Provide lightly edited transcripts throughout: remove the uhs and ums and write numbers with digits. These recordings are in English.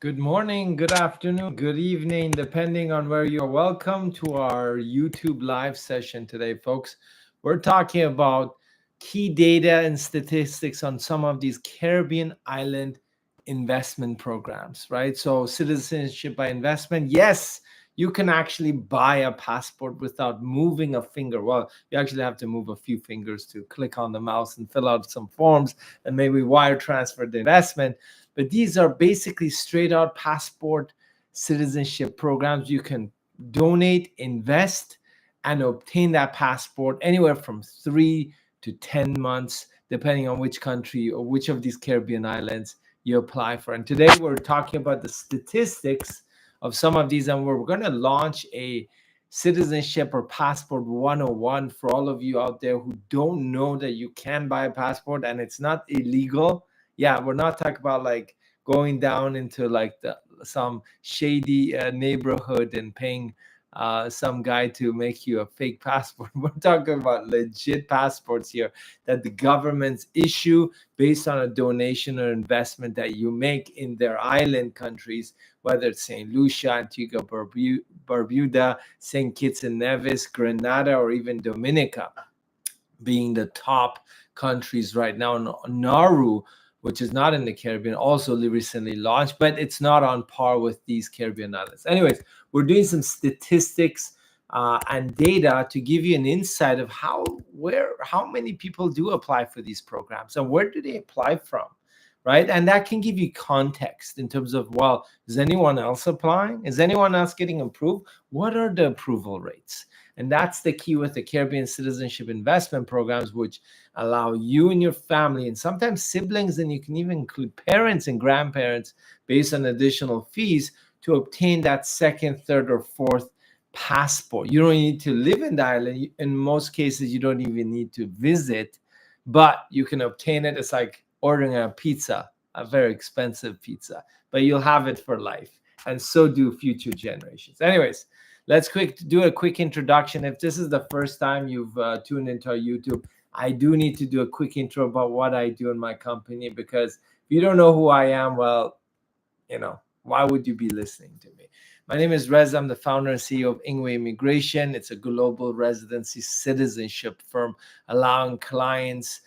Good morning, good afternoon, good evening, depending on where you are. Welcome to our YouTube live session today, folks. We're talking about key data and statistics on some of these Caribbean island investment programs, right? So, citizenship by investment, yes, you can actually buy a passport without moving a finger. Well, you actually have to move a few fingers to click on the mouse and fill out some forms and maybe wire transfer the investment. But these are basically straight out passport citizenship programs. You can donate, invest, and obtain that passport anywhere from 3 to 10 months, depending on which country or which of these Caribbean islands you apply for. And today we're talking about the statistics of some of these, and we're going to launch a citizenship or passport 101 for all of you out there who don't know that you can buy a passport and it's not illegal. Yeah, we're not talking about like going down into like some shady neighborhood and paying some guy to make you a fake passport. We're talking about legit passports here that the governments issue based on a donation or investment that you make in their island countries, whether it's St. Lucia, Antigua, Barbuda, St. Kitts and Nevis, Grenada, or even Dominica being the top countries right now. Nauru, which is not in the Caribbean, also recently launched, but it's not on par with these Caribbean islands. Anyways, we're doing some statistics and data to give you an insight of how many people do apply for these programs and where do they apply from, right? And that can give you context in terms of, well, is anyone else applying? Is anyone else getting approved? What are the approval rates? And that's the key with the Caribbean Citizenship Investment Programs, which allow you and your family, and sometimes siblings, and you can even include parents and grandparents based on additional fees to obtain that second, third, or fourth passport. You don't need to live in the island. In most cases, you don't even need to visit, but you can obtain it. It's like ordering a pizza, a very expensive pizza, but you'll have it for life. And so do future generations. Anyways, let's do a quick introduction. If this is the first time you've tuned into our YouTube, I do need to do a quick intro about what I do in my company, because if you don't know who I am, well, why would you be listening to me? My name is Rez. I'm the founder and CEO of Ingwe Immigration. It's a global residency citizenship firm allowing clients,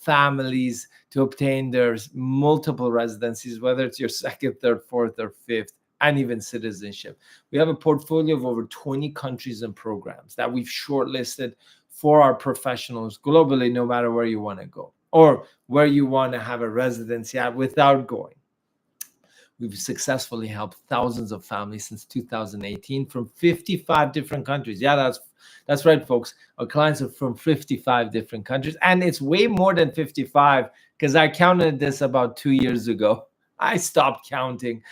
families to obtain their multiple residencies, whether it's your second, third, fourth, or fifth, and even citizenship. We have a portfolio of over 20 countries and programs that we've shortlisted for our professionals globally, no matter where you want to go or where you want to have a residency at without going. We've successfully helped thousands of families since 2018 from 55 different countries. Yeah, that's right, folks. Our clients are from 55 different countries, and it's way more than 55 because I counted this about 2 years ago. I stopped counting.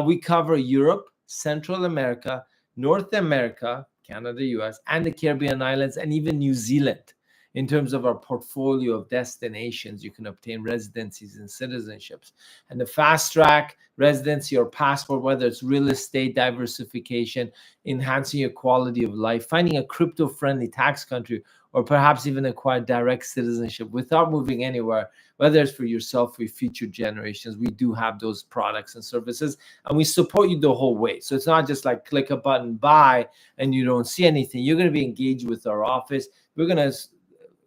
We cover Europe, Central America, North America, Canada, US, and the Caribbean islands, and even New Zealand. In terms of our portfolio of destinations, you can obtain residencies and citizenships. And the fast track residency or passport, whether it's real estate diversification, enhancing your quality of life, finding a crypto-friendly tax country, or perhaps even acquire direct citizenship without moving anywhere, whether it's for yourself or future generations, we do have those products and services, and we support you the whole way. So it's not just like click a button, buy, and you don't see anything. You're going to be engaged with our office. We're going to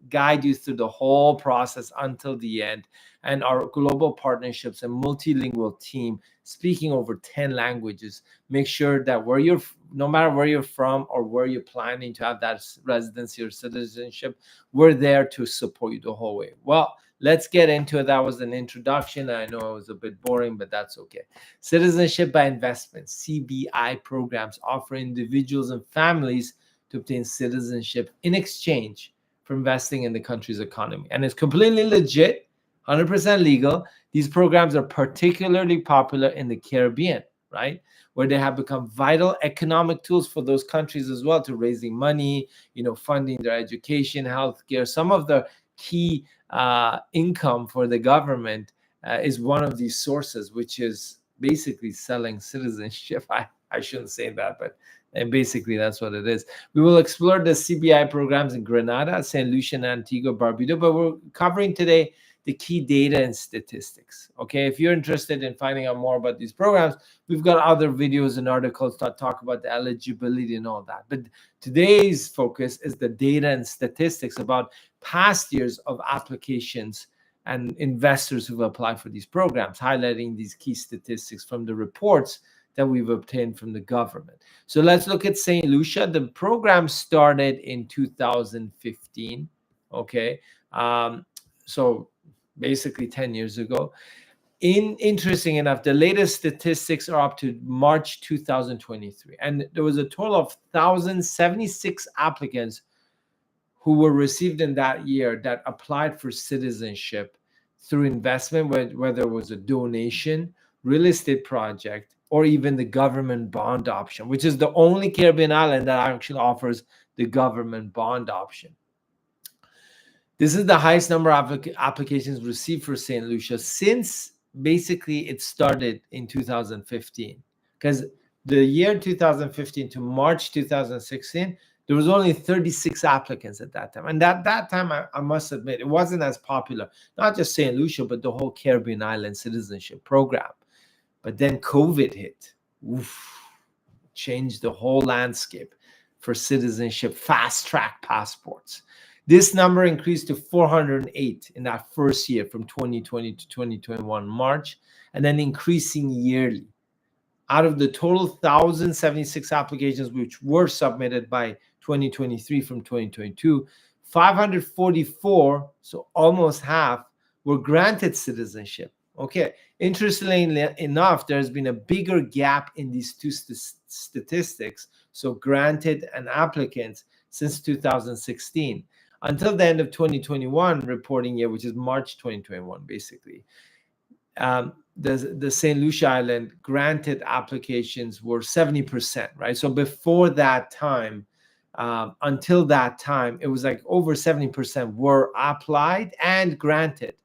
guide you through the whole process until the end. And our global partnerships and multilingual team speaking over 10 languages make sure that no matter where you're from or where you're planning to have that residency or citizenship, we're there to support you the whole way. Well, let's get into it. That was an introduction. I know it was a bit boring, but that's okay. Citizenship by investment, CBI programs offer individuals and families to obtain citizenship in exchange for investing in the country's economy. And it's completely legit, 100% legal. These programs are particularly popular in the Caribbean, right? Where they have become vital economic tools for those countries as well, to raising money, funding their education, healthcare. Some of the key income for the government is one of these sources, which is basically selling citizenship. I shouldn't say that, but basically that's what it is. We will explore the CBI programs in Grenada, St. Lucia, and Antigua, Barbuda, but we're covering today the key data and statistics. Okay, if you're interested in finding out more about these programs, we've got other videos and articles that talk about the eligibility and all that. But today's focus is the data and statistics about past years of applications and investors who've applied for these programs, highlighting these key statistics from the reports that we've obtained from the government. So let's look at St. Lucia. The program started in 2015. Okay, so basically 10 years ago. Interesting enough, the latest statistics are up to March 2023, and there was a total of 1,076 applicants who were received in that year that applied for citizenship through investment, whether it was a donation, real estate project, or even the government bond option, which is the only Caribbean island that actually offers the government bond option. This is the highest number of applications received for St. Lucia since basically it started in 2015. Because the year 2015 to March 2016, there was only 36 applicants at that time. And at that time, I must admit, it wasn't as popular, not just St. Lucia, but the whole Caribbean Island Citizenship Program. But then COVID hit. Changed the whole landscape for citizenship, fast-track passports. This number increased to 408 in that first year from 2020 to 2021 March, and then increasing yearly. Out of the total 1,076 applications which were submitted by 2023 from 2022, 544, so almost half, were granted citizenship. Okay, interestingly enough, there's been a bigger gap in these two statistics, so granted and applicants, since 2016. Until the end of 2021 reporting year, which is March 2021, basically. The St. Lucia Island granted applications were 70%, right? So before that time, until that time, it was like over 70% were applied and granted.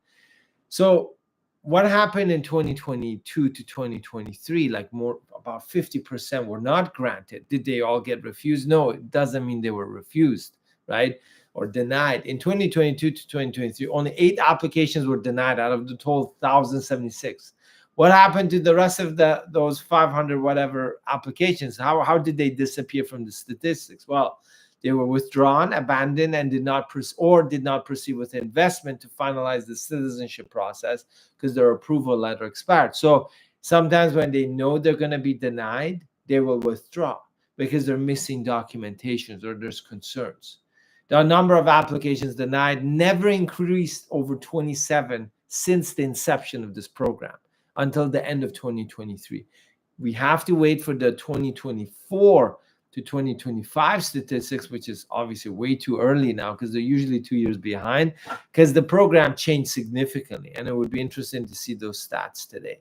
So what happened in 2022 to 2023? Like about 50% were not granted. Did they all get refused? No, it doesn't mean they were refused, right? Or denied. In 2022 to 2023, only 8 applications were denied out of the total 1,076. What happened to the rest of those 500 whatever applications? How did they disappear from the statistics? Well, they were withdrawn, abandoned, and did not proceed with investment to finalize the citizenship process because their approval letter expired. So sometimes when they know they're going to be denied, they will withdraw because they're missing documentations or there's concerns. The number of applications denied never increased over 27 since the inception of this program until the end of 2023. We have to wait for the 2024 to 2025 statistics, which is obviously way too early now because they're usually 2 years behind because the program changed significantly, and it would be interesting to see those stats today.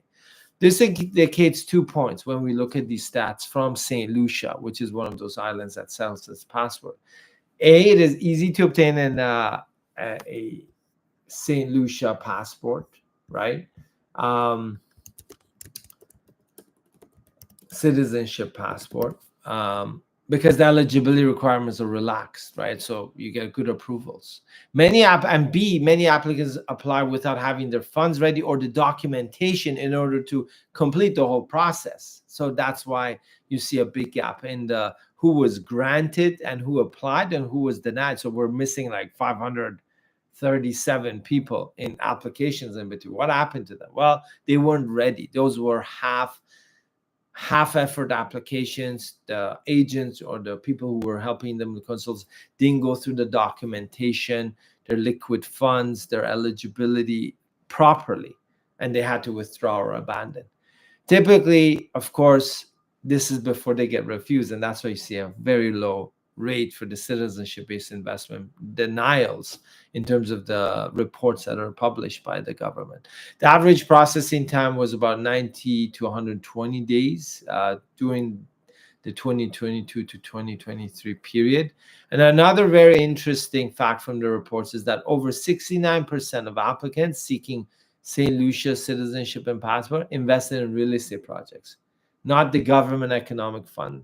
This indicates 2 points when we look at these stats from St. Lucia, which is one of those islands that sells this passport. It is easy to obtain a St. Lucia passport, right? Citizenship passport, because the eligibility requirements are relaxed, right? So you get good approvals. Many applicants apply without having their funds ready or the documentation in order to complete the whole process. So that's why you see a big gap in the who was granted and who applied and who was denied. So we're missing like 537 people in applications in between. What happened to them? Well, they weren't ready. Those were half effort applications. The agents or the people who were helping them, the consultants, didn't go through the documentation, their liquid funds, their eligibility properly, and they had to withdraw or abandon. Typically, of course, this is before they get refused, and that's why you see a very low rate for the citizenship-based investment denials in terms of the reports that are published by the government. The average processing time was about 90 to 120 days during the 2022 to 2023 period. And another very interesting fact from the reports is that over 69% of applicants seeking St. Lucia citizenship and passport invested in real estate projects, not the government economic fund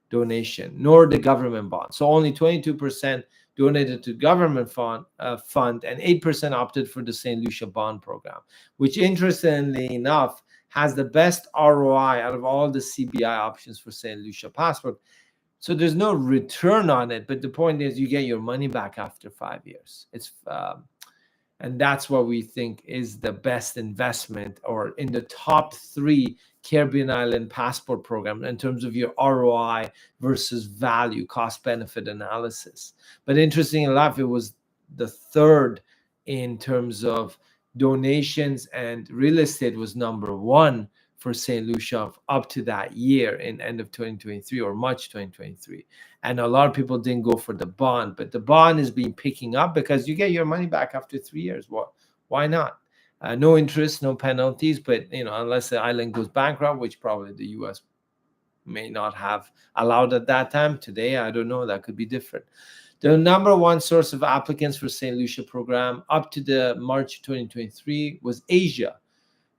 donation, nor the government bond. So only 22% donated to government fund, and 8% opted for the St. Lucia bond program, which interestingly enough has the best ROI out of all the CBI options for St. Lucia passport. So there's no return on it, but the point is you get your money back after 5 years. And that's what we think is the best investment, or in the top 3 Caribbean island passport program in terms of your ROI versus value, cost benefit analysis. But interestingly enough, it was the 3rd in terms of donations, and real estate was number 1 for St. Lucia up to that year in end of 2023 or March 2023. And a lot of people didn't go for the bond, but the bond is being picking up because you get your money back after 3 years. Why not? No interest, no penalties, but unless the island goes bankrupt, which probably the US may not have allowed at that time. Today, I don't know, that could be different. The number 1 source of applicants for St. Lucia program up to the March 2023 was Asia,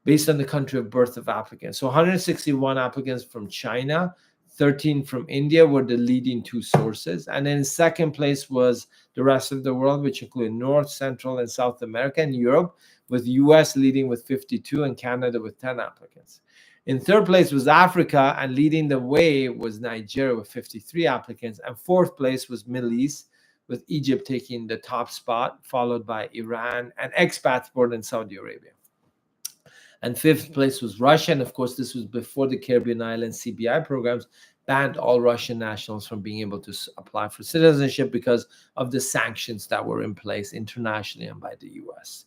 based on the country of birth of applicants. So 161 applicants from China, 13 from India were the leading 2 sources. And then second place was the rest of the world, which included North, Central, and South America and Europe, with US leading with 52 and Canada with 10 applicants. In third place was Africa, and leading the way was Nigeria with 53 applicants. And fourth place was Middle East, with Egypt taking the top spot, followed by Iran and expats born in Saudi Arabia. And fifth place was Russia. And of course, this was before the Caribbean island CBI programs banned all Russian nationals from being able to apply for citizenship because of the sanctions that were in place internationally and by the US.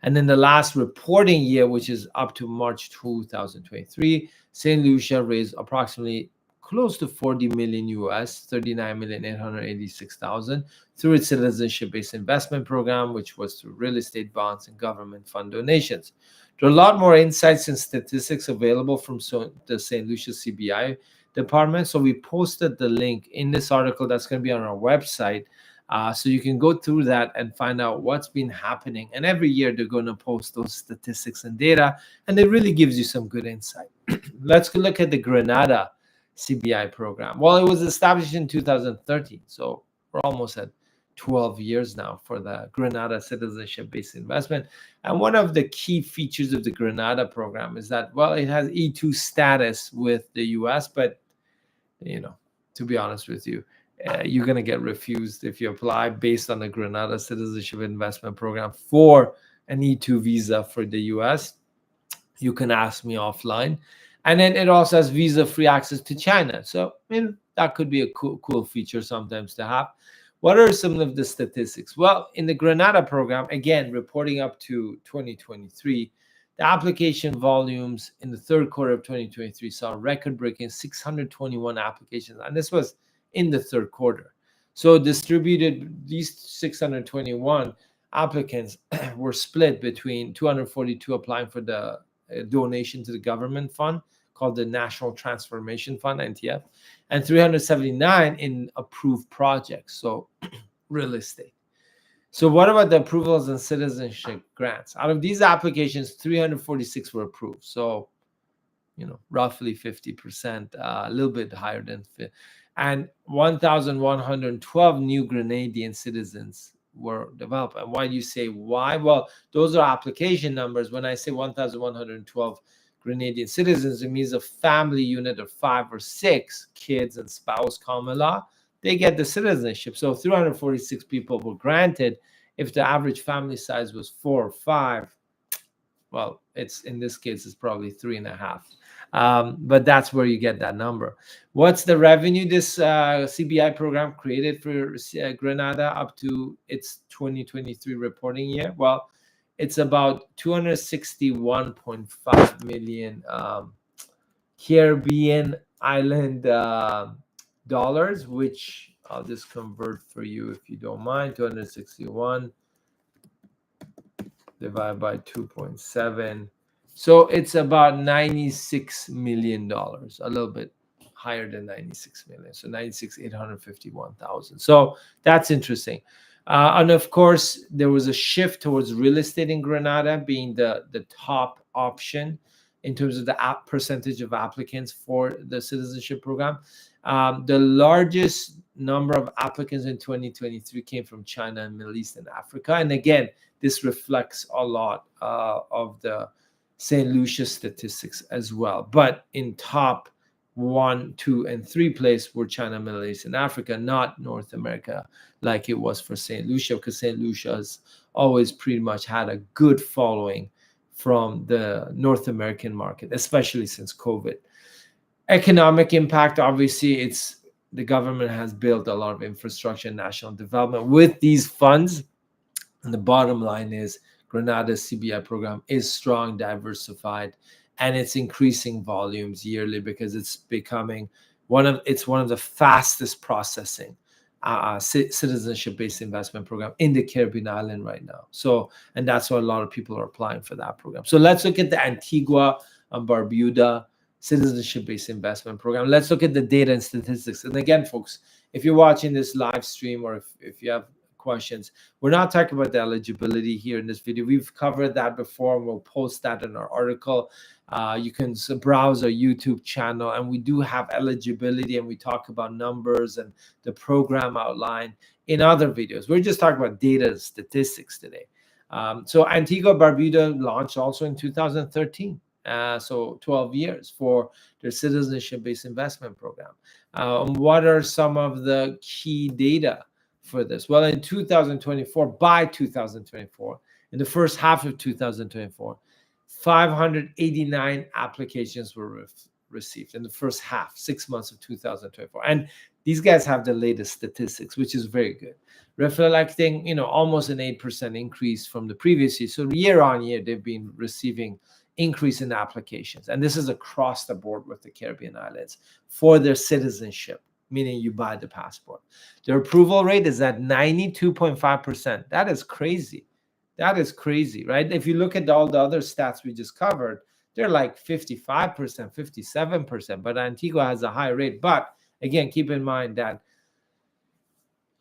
And in the last reporting year, which is up to March 2023, St. Lucia raised approximately close to 40 million US, 39,886,000 through its citizenship-based investment program, which was through real estate bonds and government fund donations. There are a lot more insights and statistics available from the St. Lucia CBI department. So we posted the link in this article that's going to be on our website. So you can go through that and find out what's been happening. And every year they're going to post those statistics and data, and it really gives you some good insight. Let's look at the Grenada CBI program. Well, it was established in 2013. So we're almost at 12 years now for the Grenada citizenship-based investment. And one of the key features of the Grenada program is that, well, it has E2 status with the US, but, to be honest with you, you're going to get refused if you apply based on the Grenada citizenship investment program for an E2 visa for the US. You can ask me offline. And then it also has visa-free access to China. So, that could be a cool feature sometimes to have. What are some of the statistics? Well, in the Grenada program, again, reporting up to 2023, the application volumes in the third quarter of 2023 saw a record-breaking 621 applications. And this was in the third quarter. So distributed, these 621 applicants were split between 242 applying for the donation to the government fund called the National Transformation Fund, NTF, and 379 in approved projects, so real estate. So what about the approvals and citizenship grants? Out of these applications, 346 were approved. So, roughly 50%, a little bit higher than 50. And 1,112 new Grenadian citizens were developed. And why do you say why? Well, those are application numbers. When I say 1,112 Grenadian citizens, it means a family unit of 5 or 6 kids and spouse, common law, they get the citizenship. So 346 people were granted. If the average family size was 4 or 5, well, it's in this case, it's probably 3.5. But that's where you get that number. What's the revenue this CBI program created for Grenada up to its 2023 reporting year? Well, it's about 261.5 million Caribbean island dollars, which I'll just convert for you if you don't mind. 261 divided by 2.7. So it's about $96 million, a little bit higher than 96 million. So 96,851,000. So that's interesting. And of course, there was a shift towards real estate in Grenada being the top option in terms of the percentage of applicants for the citizenship program. The largest number of applicants in 2023 came from China and Middle East and Africa. And again, this reflects a lot of the St. Lucia statistics as well. But in top 1, 2, and 3 place were China, Middle East, and Africa, not North America like it was for St. Lucia, because St. Lucia has always pretty much had a good following from the North American market, especially since COVID. Economic impact, obviously, it's the government has built a lot of infrastructure and national development with these funds. And the bottom line is Grenada's CBI program is strong, diversified, and it's increasing volumes yearly because it's becoming one of the fastest processing citizenship-based investment program in the Caribbean island right now. So, and that's why a lot of people are applying for that program. So let's look at the Antigua and Barbuda citizenship-based investment program. Let's look at the data and statistics. And again, folks, if you're watching this live stream or if you have questions, we're not talking about the eligibility here in this video. We've covered that before, and we'll post that in our article. You can browse our YouTube channel, and we do have eligibility, and we talk about numbers and the program outline in other videos. We're just talking about data and statistics today. So Antigua Barbuda launched also in 2013. So 12 years for their citizenship-based investment program. What are some of the key data for this? Well, in 2024, by 2024, in the first half of 2024, 589 applications were received in the first half, 6 months of 2024. And these guys have the latest statistics, which is very good, reflecting, almost an 8% increase from the previous year. So year on year, they've been receiving increase in applications. And this is across the board with the Caribbean islands for their citizenship, meaning you buy the passport. Their approval rate is at 92.5%. That is crazy. That is crazy, right? If you look at all the other stats we just covered, they're like 55%, 57%, but Antigua has a high rate. But again, keep in mind that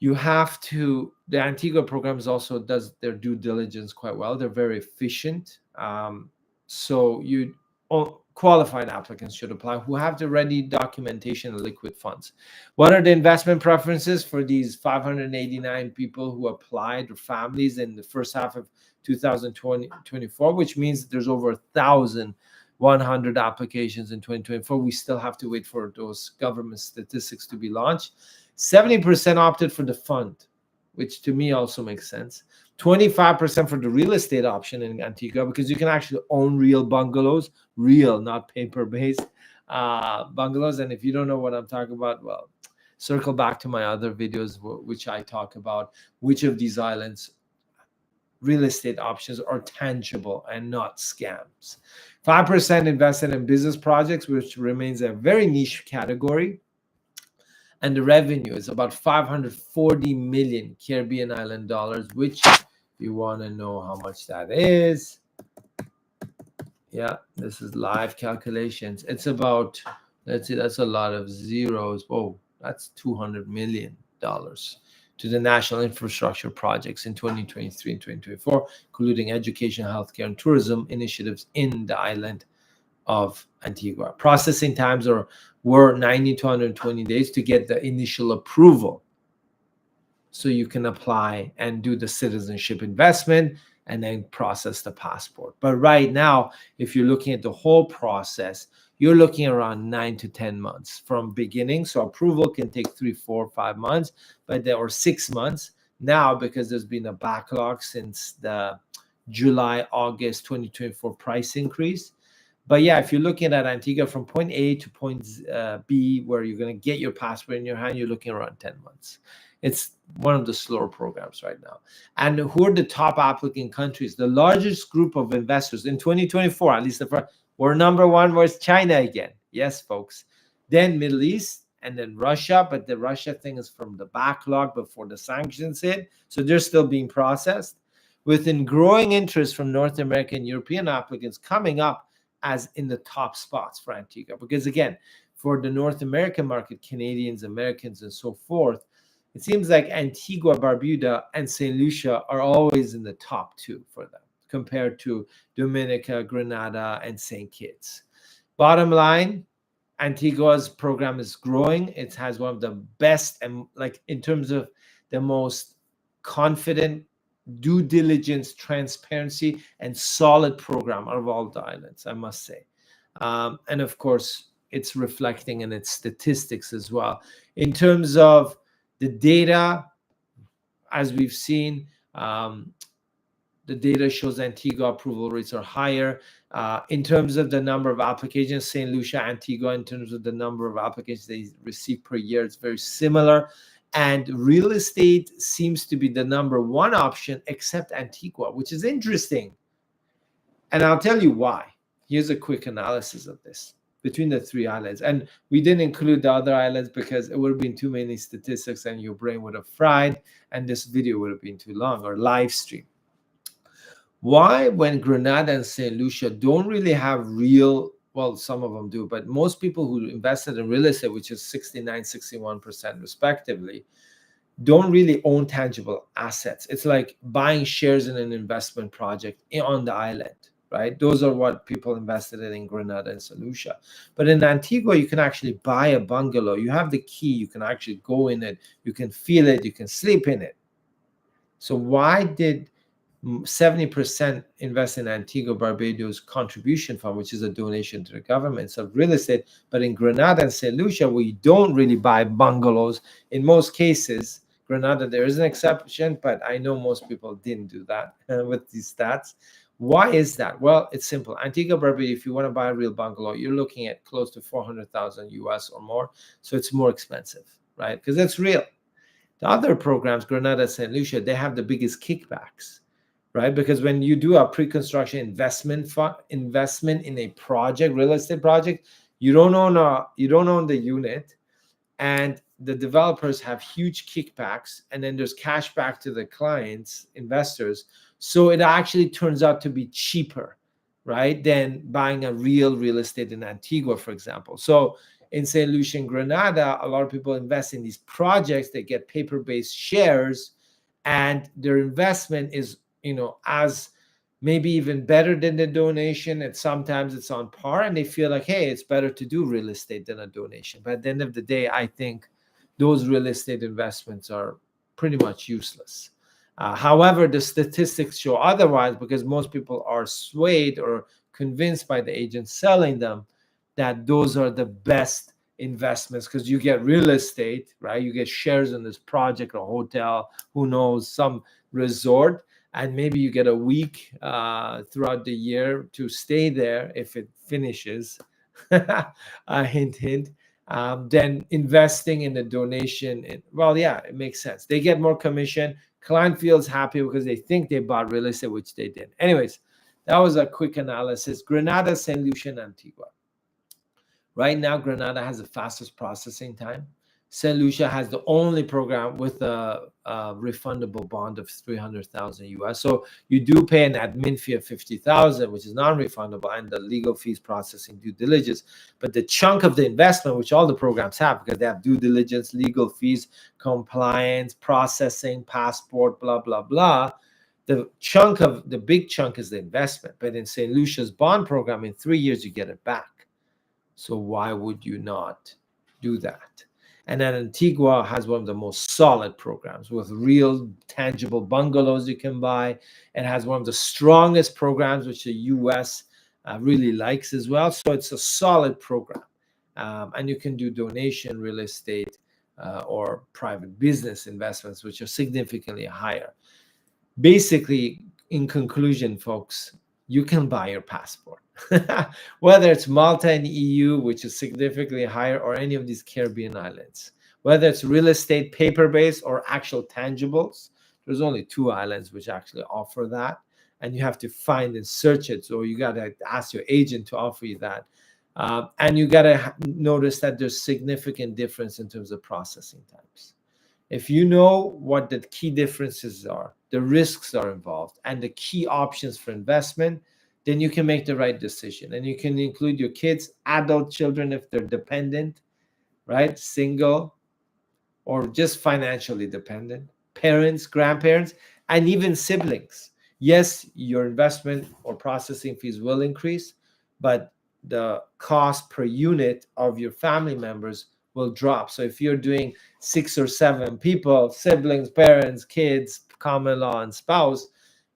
the Antigua programs also does their due diligence quite well. They're very efficient. So qualified applicants should apply who have the ready documentation and liquid funds. What are the investment preferences for these 589 people who applied, or families, in the first half of 2024, which means there's over 1,100 applications in 2024. We still have to wait for those government statistics to be launched. 70% opted for the fund, which to me also makes sense. 25% for the real estate option in Antigua, because you can actually own real bungalows, not paper-based bungalows. And if you don't know what I'm talking about, well, circle back to my other videos, which I talk about which of these islands real estate options are tangible and not scams. 5% invested in business projects, which remains a very niche category. And the revenue is about 540 million Caribbean island dollars, which, if you want to know how much that is, yeah, this is live calculations. It's about, let's see, that's a lot of zeros. Oh, that's $200 million to the national infrastructure projects in 2023 and 2024, including education, healthcare, and tourism initiatives in the island of Antigua. Processing times were 90 to 120 days to get the initial approval, so you can apply and do the citizenship investment and then process the passport. But right now, if you're looking at the whole process, you're looking around 9 to 10 months from beginning. So approval can take 3, 4, 5 months, or 6 months now, because there's been a backlog since the July, August 2024 price increase. But yeah, if you're looking at Antigua from point A to point B, where you're going to get your passport in your hand, you're looking around 10 months. It's one of the slower programs right now. And who are the top applicant countries? The largest group of investors in 2024, at least the first, were number one was China again. Yes, folks. Then Middle East, and then Russia. But the Russia thing is from the backlog before the sanctions hit. So they're still being processed. Within growing interest from North American, European applicants coming up as in the top spots for Antigua. Because again, for the North American market, Canadians, Americans, and so forth, it seems like Antigua, Barbuda, and St. Lucia are always in the top 2 for them, compared to Dominica, Grenada, and St. Kitts. Bottom line, Antigua's program is growing. It has one of the best, and like in terms of the most confident, due diligence, transparency, and solid program out of all the islands, I must say. And of course, it's reflecting in its statistics as well. In terms of the data, as we've seen, the data shows Antigua approval rates are higher. In terms of the number of applications, St. Lucia, Antigua, in terms of the number of applications they receive per year, it's very similar. And real estate seems to be the number one option, except Antigua, which is interesting. And I'll tell you why. Here's a quick analysis of this between the three islands. And we didn't include the other islands because it would have been too many statistics and your brain would have fried, and this video would have been too long, or live stream. Why, when Grenada and St. Lucia don't really have real, well, some of them do, but most people who invested in real estate, which is 69, 61% respectively, don't really own tangible assets. It's like buying shares in an investment project on the island, right? Those are what people invested in Grenada and St. Lucia. But in Antigua, you can actually buy a bungalow. You have the key. You can actually go in it. You can feel it. You can sleep in it. So why did 70% invest in Antigua Barbados contribution fund, which is a donation to the government of real estate? But in Grenada and St. Lucia, we don't really buy bungalows. In most cases, Grenada, there is an exception, but I know most people didn't do that with these stats. Why is that? Well, it's simple. Antigua Barbados, if you want to buy a real bungalow, you're looking at close to 400,000 US or more. So it's more expensive, right? Because it's real. The other programs, Grenada, St. Lucia, they have the biggest kickbacks, right? Because when you do a pre-construction investment in a project, real estate project, you don't own the unit, and the developers have huge kickbacks, and then there's cash back to the clients, investors. So it actually turns out to be cheaper, right, than buying a real estate in Antigua, for example. So in St. Lucia and Grenada, a lot of people invest in these projects. They get paper-based shares, and their investment is, as maybe even better than the donation, and sometimes it's on par, and they feel like, hey, it's better to do real estate than a donation. But at the end of the day, I think those real estate investments are pretty much useless. However, the statistics show otherwise, because most people are swayed or convinced by the agents selling them that those are the best investments, because you get real estate, right? You get shares in this project or hotel, who knows, some resort, and maybe you get a week throughout the year to stay there if it finishes. Hint, hint. Then investing in the donation, well, yeah, it makes sense. They get more commission. Client feels happy because they think they bought real estate, which they did. Anyways, that was a quick analysis. Grenada, St. Lucia, and Antigua. Right now, Grenada has the fastest processing time. St. Lucia has the only program with a refundable bond of 300,000 US. So you do pay an admin fee of 50,000, which is non-refundable, and the legal fees, processing, due diligence. But the chunk of the investment, which all the programs have, because they have due diligence, legal fees, compliance, processing, passport, blah, blah, blah. The big chunk is the investment. But in St. Lucia's bond program, in 3 years, you get it back. So why would you not do that? And then Antigua has one of the most solid programs with real tangible bungalows you can buy. It has one of the strongest programs, which the US really likes as well. So it's a solid program. And you can do donation, real estate, or private business investments, which are significantly higher. Basically, in conclusion, folks, you can buy your passport. Whether it's Malta and EU, which is significantly higher, or any of these Caribbean islands. Whether it's real estate, paper-based, or actual tangibles, there's only 2 islands which actually offer that. And you have to find and search it. So you got to ask your agent to offer you that. And you got to notice that there's significant difference in terms of processing times. If you know what the key differences are, the risks are involved, and the key options for investment, then you can make the right decision. And you can include your kids, adult children, if they're dependent, right? Single, or just financially dependent, parents, grandparents, and even siblings. Yes, your investment or processing fees will increase, but the cost per unit of your family members will drop. So if you're doing 6 or 7 people, siblings, parents, kids, common law, and spouse,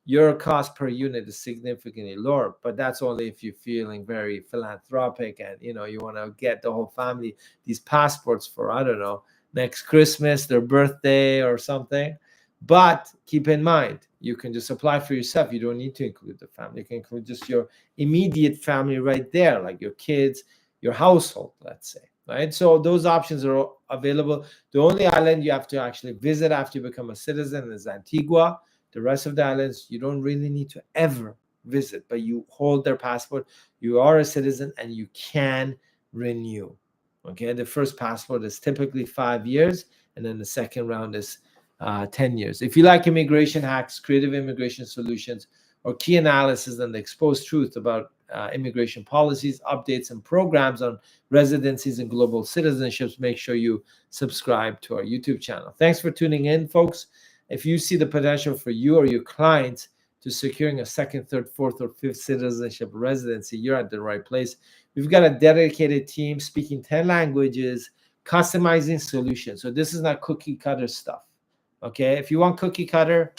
your cost per unit is significantly lower. But that's only if you're feeling very philanthropic and you want to get the whole family these passports for, I don't know, next Christmas, their birthday or something. But keep in mind, you can just apply for yourself. You don't need to include the family. You can include just your immediate family right there, like your kids, your household, let's say, right? So those options are available. The only island you have to actually visit after you become a citizen is Antigua. The rest of the islands, you don't really need to ever visit, but you hold their passport, you are a citizen, and you can renew. Okay, the first passport is typically 5 years, and then the second round is 10 years. If you like immigration hacks, creative immigration solutions, or key analysis and the exposed truth about immigration policies, updates, and programs on residencies and global citizenships, make sure you subscribe to our YouTube channel. Thanks for tuning in, folks. If you see the potential for you or your clients to securing a second, third, fourth, or fifth citizenship residency, you're at the right place. We've got a dedicated team speaking 10 languages, customizing solutions. So this is not cookie cutter stuff. Okay, if you want cookie cutter,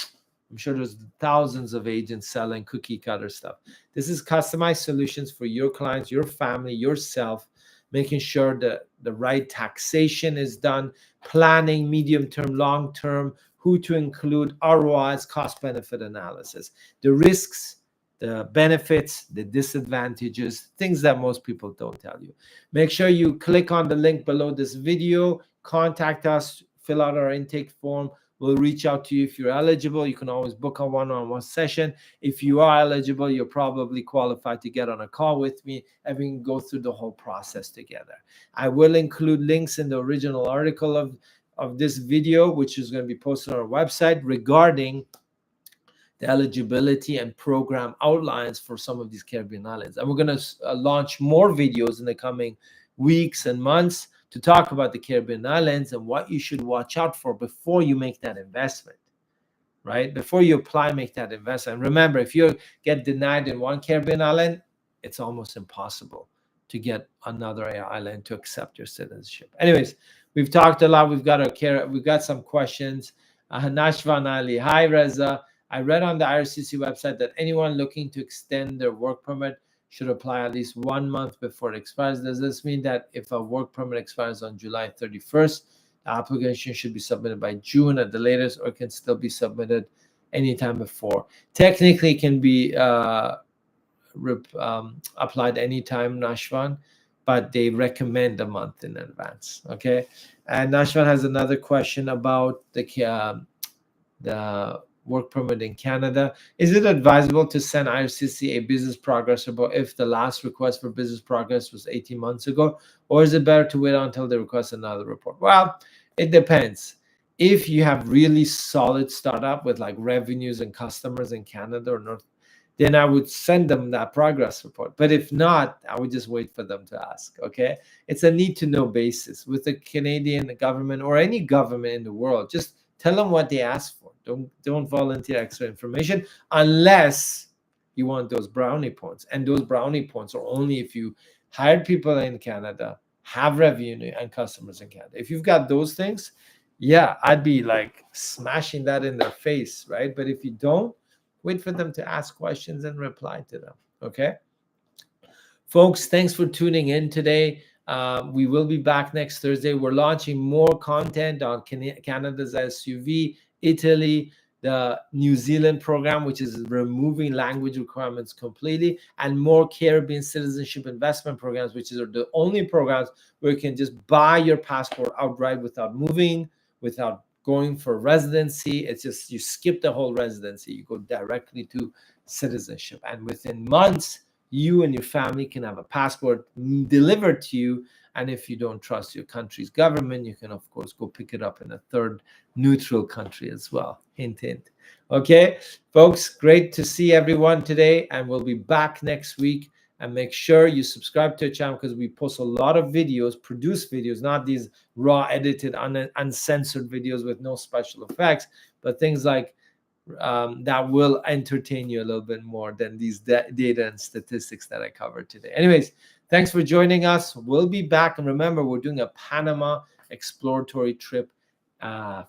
I'm sure there's thousands of agents selling cookie cutter stuff. This is customized solutions for your clients, your family, yourself, making sure that the right taxation is done, planning, medium term, long term, who to include, ROIs, cost benefit analysis, the risks, the benefits, the disadvantages, things that most people don't tell you. Make sure you click on the link below this video, contact us, fill out our intake form. We'll reach out to you if you're eligible. You can always book a one-on-one session. If you are eligible, you're probably qualified to get on a call with me and we can go through the whole process together. I will include links in the original article of this video, which is going to be posted on our website regarding the eligibility and program outlines for some of these Caribbean islands. And we're going to launch more videos in the coming weeks and months to talk about the Caribbean islands and what you should watch out for before you make that investment, right? Before you apply, make that investment. And remember, if you get denied in one Caribbean island, it's almost impossible to get another island to accept your citizenship. Anyways, we've talked a lot. We've got some questions. Nashvan Ali, hi Reza. I read on the IRCC website that anyone looking to extend their work permit should apply at least 1 month before it expires. Does this mean that if a work permit expires on July 31st, the application should be submitted by June at the latest, or can still be submitted anytime before? Technically, it can be applied anytime, Nashvan, but they recommend a month in advance. Okay, and Nashvan has another question about the work permit in Canada. Is it advisable to send IRCC a business progress report if the last request for business progress was 18 months ago, or is it better to wait until they request another report? Well, it depends. If you have really solid startup with like revenues and customers in Canada or North, then I would send them that progress report. But if not, I would just wait for them to ask. Okay, it's a need to know basis with the Canadian government or any government in the world. Just tell them what they asked for. Don't volunteer extra information unless you want those brownie points. And those brownie points are only if you hired people in Canada, have revenue and customers in Canada. If you've got those things, yeah, I'd be like smashing that in their face, right? But if you don't, wait for them to ask questions and reply to them. Okay, folks, thanks for tuning in today. We will be back next Thursday. We're launching more content on Canada's SUV, Italy, the New Zealand program, which is removing language requirements completely, and more Caribbean citizenship investment programs, which are the only programs where you can just buy your passport outright without moving, without going for residency. It's just you skip the whole residency. You go directly to citizenship. And within months, you and your family can have a passport delivered to you. And if you don't trust your country's government, you can, of course, go pick it up in a third neutral country as well. Hint, hint. Okay, folks, great to see everyone today. And we'll be back next week. And make sure you subscribe to our channel because we post a lot of videos, produce videos, not these raw, edited, uncensored videos with no special effects, but things like that will entertain you a little bit more than these data and statistics that I covered today. Anyways, Thanks for joining us. We'll be back. And remember, we're doing a Panama exploratory trip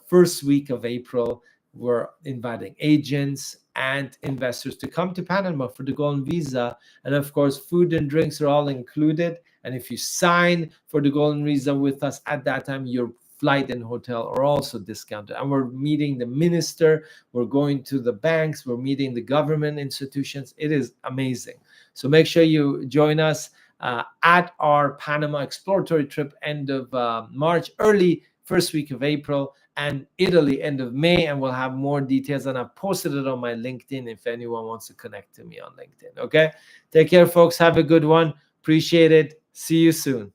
first week of April. We're inviting agents and investors to come to Panama for the Golden Visa. And of course, food and drinks are all included. And if you sign for the Golden Visa with us at that time, your flight and hotel are also discounted. And we're meeting the minister, we're going to the banks, we're meeting the government institutions. It is amazing. So make sure you join us at our Panama exploratory trip end of March, early first week of April, and Italy end of May. And we'll have more details. And I've posted it on my LinkedIn if anyone wants to connect to me on LinkedIn. Okay. Take care, folks. Have a good one. Appreciate it. See you soon.